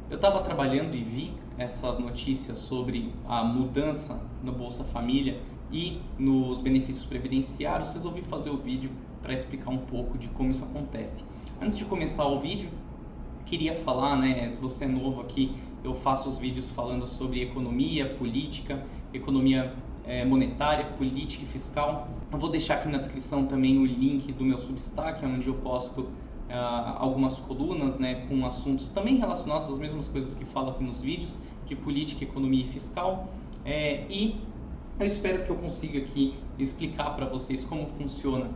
Eu estava trabalhando e vi essas notícias sobre a mudança no Bolsa Família e nos benefícios previdenciários. Resolvi fazer o vídeo para explicar um pouco de como isso acontece. Antes de começar o vídeo, queria falar, né, se você é novo aqui, eu faço os vídeos falando sobre economia, política, economia monetária, política e fiscal. Eu vou deixar aqui na descrição também o link do meu Substack, onde eu posto algumas colunas, né, com assuntos também relacionados às mesmas coisas que falo aqui nos vídeos, de política, economia e fiscal. E eu espero que eu consiga aqui explicar para vocês como funciona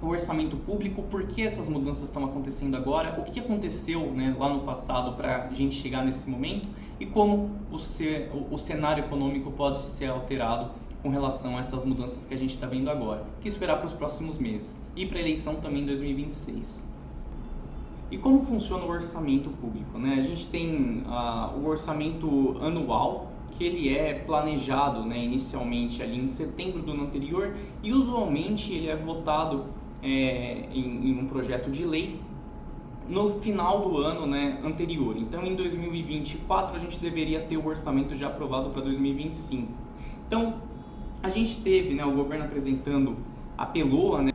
o orçamento público, por que essas mudanças estão acontecendo agora, o que aconteceu, né, lá no passado para a gente chegar nesse momento e como o cenário econômico pode ser alterado com relação a essas mudanças que a gente está vendo agora. O que esperar para os próximos meses e para a eleição também em 2026. E como funciona o orçamento público, né? A gente tem o orçamento anual, que ele é planejado, né, inicialmente ali em setembro do ano anterior, e usualmente ele é votado em um projeto de lei no final do ano, né, anterior. Então em 2024 a gente deveria ter o orçamento já aprovado para 2025. Então a gente teve, né, o governo apresentando a PELOA, né,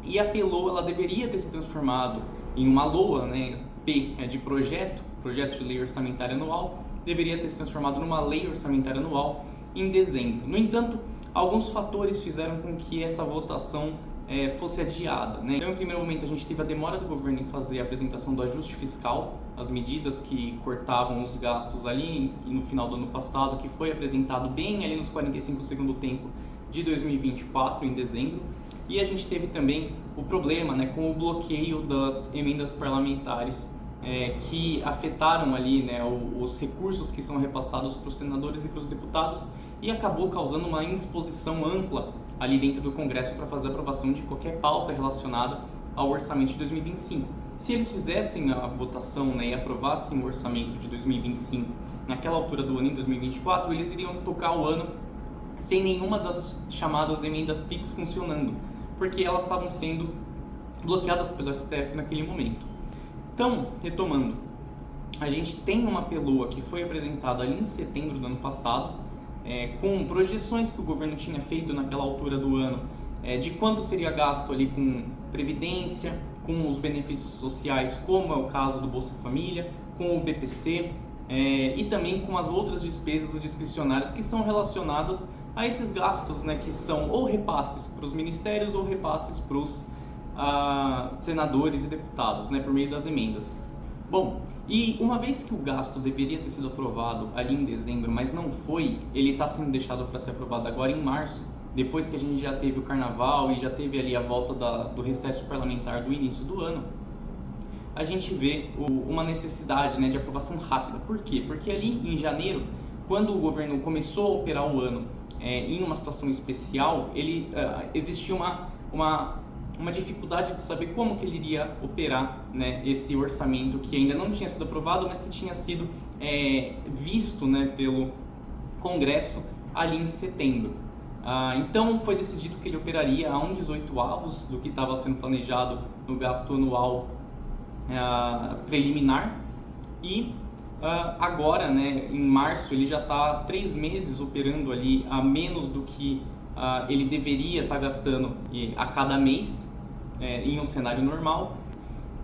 e a PELOA ela deveria ter se transformado em uma LOA, né, P é de projeto de lei orçamentária anual, deveria ter se transformado numa lei orçamentária anual em dezembro. No entanto, alguns fatores fizeram com que essa votação fosse adiada, né? Então, em primeiro momento, a gente teve a demora do governo em fazer a apresentação do ajuste fiscal, as medidas que cortavam os gastos ali no final do ano passado, que foi apresentado bem ali nos 45 do segundo tempo de 2024, em dezembro. E a gente teve também o problema, né, com o bloqueio das emendas parlamentares que afetaram ali, né, os recursos que são repassados para os senadores e para os deputados, e acabou causando uma indisposição ampla ali dentro do Congresso para fazer a aprovação de qualquer pauta relacionada ao orçamento de 2025. Se eles fizessem a votação, né, e aprovassem o orçamento de 2025 naquela altura do ano, em 2024, eles iriam tocar o ano sem nenhuma das chamadas emendas PIX funcionando, porque elas estavam sendo bloqueadas pelo STF naquele momento. Então, retomando, a gente tem uma PELOA que foi apresentada ali em setembro do ano passado, com projeções que o governo tinha feito naquela altura do ano, de quanto seria gasto ali com previdência, com os benefícios sociais, como é o caso do Bolsa Família, com o BPC, e também com as outras despesas discricionárias que são relacionadas a esses gastos, né, que são ou repasses para os ministérios ou repasses para os senadores e deputados, né, por meio das emendas. Bom, e uma vez que o gasto deveria ter sido aprovado ali em dezembro, mas não foi, ele está sendo deixado para ser aprovado agora em março, depois que a gente já teve o carnaval e já teve ali a volta do recesso parlamentar do início do ano, a gente vê uma necessidade, né, de aprovação rápida. Por quê? Porque ali em janeiro, quando o governo começou a operar o ano em uma situação especial, existia uma dificuldade de saber como que ele iria operar, né, esse orçamento que ainda não tinha sido aprovado, mas que tinha sido visto, né, pelo Congresso ali em setembro. Então foi decidido que ele operaria a 1/18 do que estava sendo planejado no gasto anual preliminar, e agora, né, em março, ele já está há 3 meses operando ali a menos do que ele deveria estar gastando a cada mês em um cenário normal.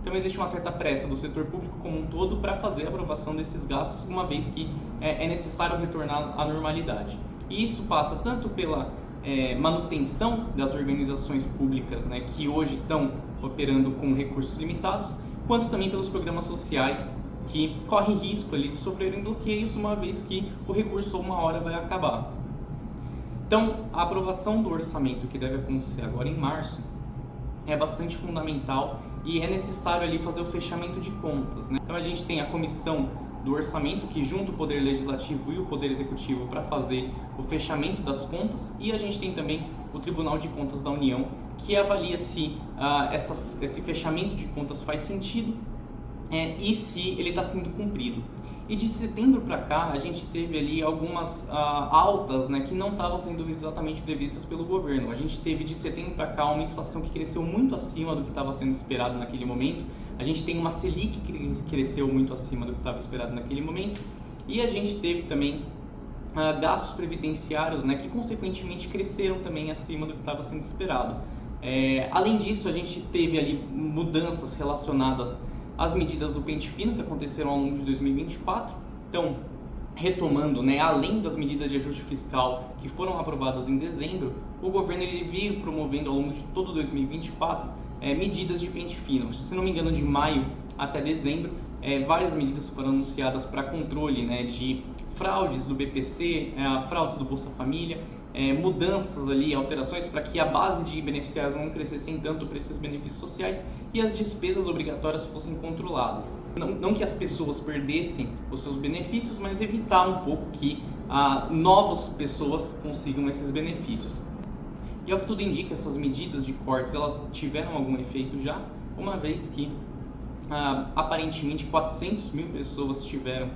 Então existe uma certa pressa do setor público como um todo para fazer a aprovação desses gastos, uma vez que é necessário retornar à normalidade. E isso passa tanto pela manutenção das organizações públicas, né, que hoje estão operando com recursos limitados, quanto também pelos programas sociais que correm risco ali de sofrerem bloqueios, uma vez que o recurso uma hora vai acabar. Então, a aprovação do orçamento, que deve acontecer agora em março, é bastante fundamental e é necessário ali fazer o fechamento de contas, né? Então, a gente tem a comissão do orçamento, que junta o Poder Legislativo e o Poder Executivo para fazer o fechamento das contas, e a gente tem também o Tribunal de Contas da União, que avalia se esse fechamento de contas faz sentido e se ele está sendo cumprido. E de setembro para cá, a gente teve ali algumas altas, né, que não estavam sendo exatamente previstas pelo governo. A gente teve de setembro para cá uma inflação que cresceu muito acima do que estava sendo esperado naquele momento. A gente tem uma Selic que cresceu muito acima do que estava esperado naquele momento. E a gente teve também gastos previdenciários, né, que consequentemente cresceram também acima do que estava sendo esperado. Além disso, a gente teve ali mudanças relacionadas às medidas do pente fino que aconteceram ao longo de 2024. Então, retomando, né, além das medidas de ajuste fiscal que foram aprovadas em dezembro, o governo ele veio promovendo ao longo de todo 2024 medidas de pente fino. Se não me engano, de maio até dezembro, várias medidas foram anunciadas para controle, né, de fraudes do BPC, fraudes do Bolsa Família, mudanças ali, alterações para que a base de beneficiários não crescessem tanto para esses benefícios sociais e as despesas obrigatórias fossem controladas. Não que as pessoas perdessem os seus benefícios, mas evitar um pouco que novas pessoas consigam esses benefícios. E ao que tudo indica, essas medidas de cortes, elas tiveram algum efeito já, uma vez que aparentemente 400 mil pessoas tiveram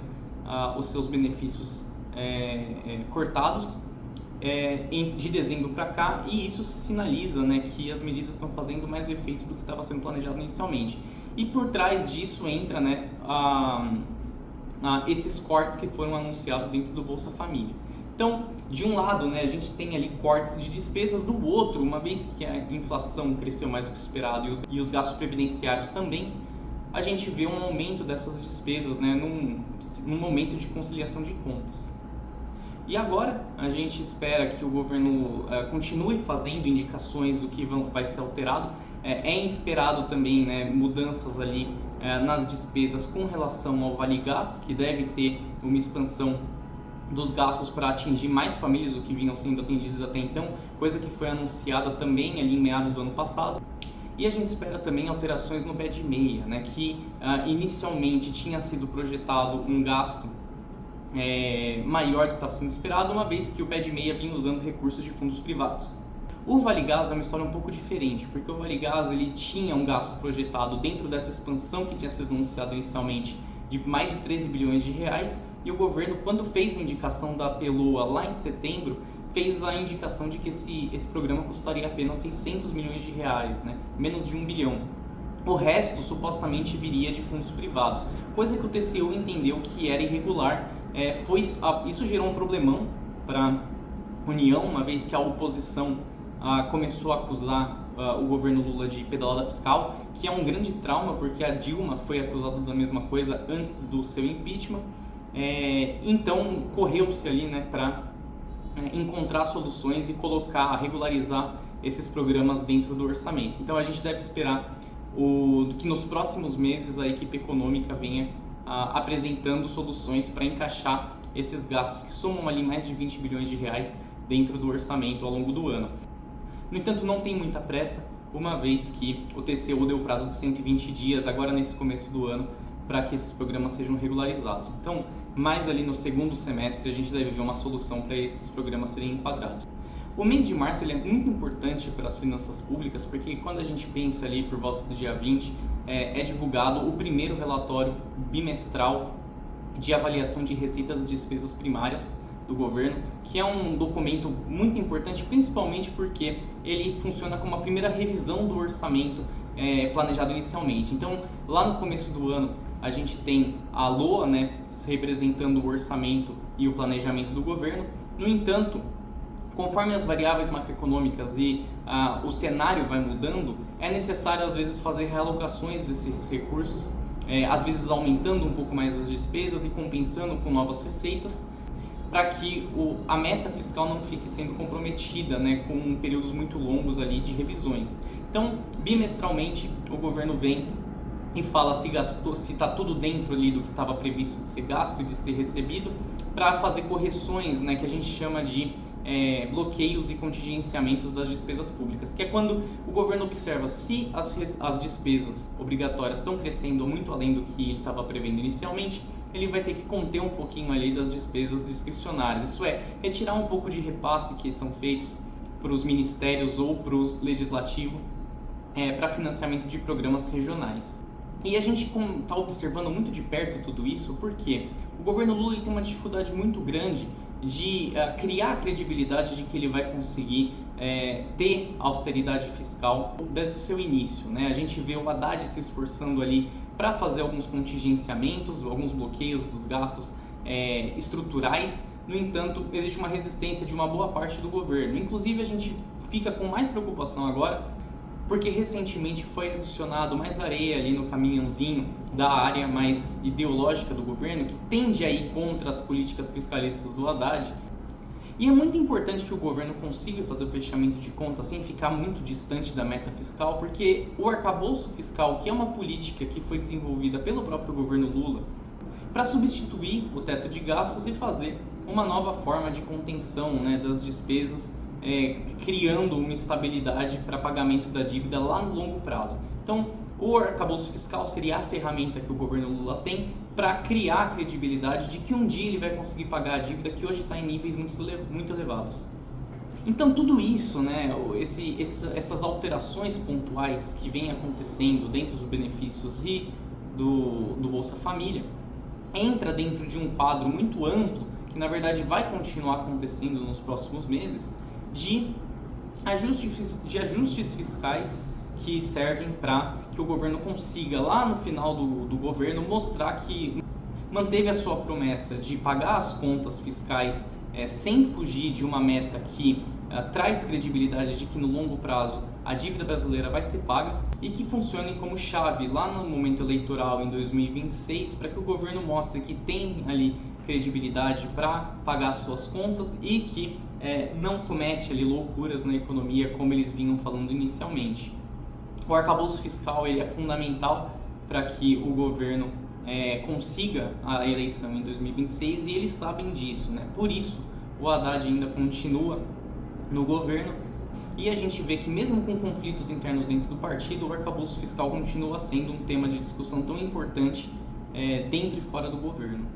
os seus benefícios cortados de dezembro para cá, e isso sinaliza, né, que as medidas estão fazendo mais efeito do que estava sendo planejado inicialmente. E por trás disso entra, né, esses cortes que foram anunciados dentro do Bolsa Família. Então, de um lado, né, a gente tem ali cortes de despesas, do outro, uma vez que a inflação cresceu mais do que esperado e os gastos previdenciários também, a gente vê um aumento dessas despesas, né, num momento de conciliação de contas. E agora a gente espera que o governo continue fazendo indicações do que vai ser alterado. É esperado também, né, mudanças ali nas despesas com relação ao Vale Gás, que deve ter uma expansão dos gastos para atingir mais famílias do que vinham sendo atendidas até então, coisa que foi anunciada também ali em meados do ano passado. E a gente espera também alterações no BED-6, né, que inicialmente tinha sido projetado um gasto maior do que estava sendo esperado, uma vez que o BED-6 vinha usando recursos de fundos privados. O Vale Gás é uma história um pouco diferente, porque o Vale Gás ele tinha um gasto projetado dentro dessa expansão que tinha sido anunciado inicialmente de mais de 13 bilhões de reais, e o governo, quando fez a indicação da PELOA lá em setembro, fez a indicação de que esse programa custaria apenas 600 milhões de reais, né? Menos de 1 bilhão. O resto supostamente viria de fundos privados, coisa que o TCU entendeu que era irregular. Isso gerou um problemão para a União, uma vez que a oposição começou a acusar o governo Lula de pedalada fiscal, que é um grande trauma, porque a Dilma foi acusada da mesma coisa antes do seu impeachment. Então correu-se ali, né, para encontrar soluções e regularizar esses programas dentro do orçamento. Então a gente deve esperar que nos próximos meses a equipe econômica venha apresentando soluções para encaixar esses gastos que somam ali mais de 20 bilhões de reais dentro do orçamento ao longo do ano. No entanto, não tem muita pressa, uma vez que o TCU deu o prazo de 120 dias agora nesse começo do ano para que esses programas sejam regularizados. Então, mais ali no segundo semestre a gente deve ver uma solução para esses programas serem enquadrados. O mês de março ele é muito importante para as finanças públicas, porque quando a gente pensa ali por volta do dia 20, é divulgado o primeiro relatório bimestral de avaliação de receitas e despesas primárias do governo, que é um documento muito importante, principalmente porque ele funciona como a primeira revisão do orçamento planejado inicialmente. Então, lá no começo do ano, a gente tem a LOA, né, representando o orçamento e o planejamento do governo. No entanto, conforme as variáveis macroeconômicas e o cenário vai mudando, é necessário às vezes fazer realocações desses recursos, às vezes aumentando um pouco mais as despesas e compensando com novas receitas, para que a meta fiscal não fique sendo comprometida, né, com períodos muito longos ali de revisões. Então, bimestralmente, o governo vem e fala se está tudo dentro ali do que estava previsto de ser gasto e de ser recebido, para fazer correções, né, que a gente chama de bloqueios e contingenciamentos das despesas públicas, que é quando o governo observa se as despesas obrigatórias estão crescendo muito além do que ele estava prevendo inicialmente, ele vai ter que conter um pouquinho ali das despesas discricionárias, isso é, retirar um pouco de repasse que são feitos para os ministérios ou para o legislativo para financiamento de programas regionais. E a gente está observando muito de perto tudo isso porque o governo Lula ele tem uma dificuldade muito grande de criar a credibilidade de que ele vai conseguir ter austeridade fiscal desde o seu início, né? A gente vê o Haddad se esforçando ali para fazer alguns contingenciamentos, alguns bloqueios dos gastos estruturais. No entanto, existe uma resistência de uma boa parte do governo. Inclusive, a gente fica com mais preocupação agora porque recentemente foi adicionado mais areia ali no caminhãozinho da área mais ideológica do governo, que tende a ir contra as políticas fiscalistas do Haddad. E é muito importante que o governo consiga fazer o fechamento de contas sem ficar muito distante da meta fiscal, porque o arcabouço fiscal, que é uma política que foi desenvolvida pelo próprio governo Lula, para substituir o teto de gastos e fazer uma nova forma de contenção, né, das despesas, criando uma estabilidade para pagamento da dívida lá no longo prazo. Então, o arcabouço fiscal seria a ferramenta que o governo Lula tem para criar a credibilidade de que um dia ele vai conseguir pagar a dívida que hoje está em níveis muito elevados. Então, tudo isso, né, essas alterações pontuais que vêm acontecendo dentro dos benefícios e do Bolsa Família, entra dentro de um quadro muito amplo, que na verdade vai continuar acontecendo nos próximos meses, de ajustes fiscais que servem para que o governo consiga, lá no final do governo, mostrar que manteve a sua promessa de pagar as contas fiscais sem fugir de uma meta que traz credibilidade de que no longo prazo a dívida brasileira vai ser paga e que funcione como chave lá no momento eleitoral em 2026 para que o governo mostre que tem ali credibilidade para pagar suas contas e que não comete ali loucuras na economia como eles vinham falando inicialmente. O arcabouço fiscal ele é fundamental para que o governo consiga a eleição em 2026 e eles sabem disso, né? Por isso o Haddad ainda continua no governo e a gente vê que mesmo com conflitos internos dentro do partido, o arcabouço fiscal continua sendo um tema de discussão tão importante dentro e fora do governo.